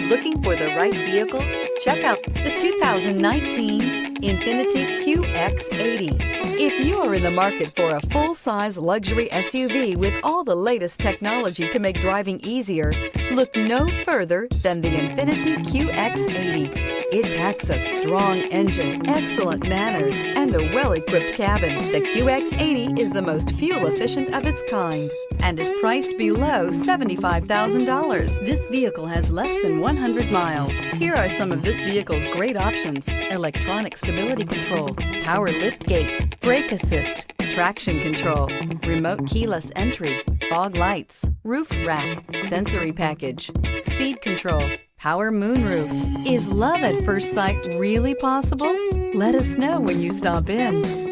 Looking for the right vehicle? Check out the 2019 INFINITI QX80. If you are in the market for a full-size luxury SUV with all the latest technology to make driving easier, look no further than the INFINITI QX80. It packs a strong engine, excellent manners, and a well-equipped cabin. The QX80 is the most fuel-efficient of its kind and is priced below $75,000. This vehicle has less than 100 miles. Here are some of this vehicle's great options: electronic stability control, power liftgate, brake assist, traction control, remote keyless entry, fog lights, roof rack, sensory package, speed control, power moonroof. Is love at first sight really possible? Let us know when you stop in.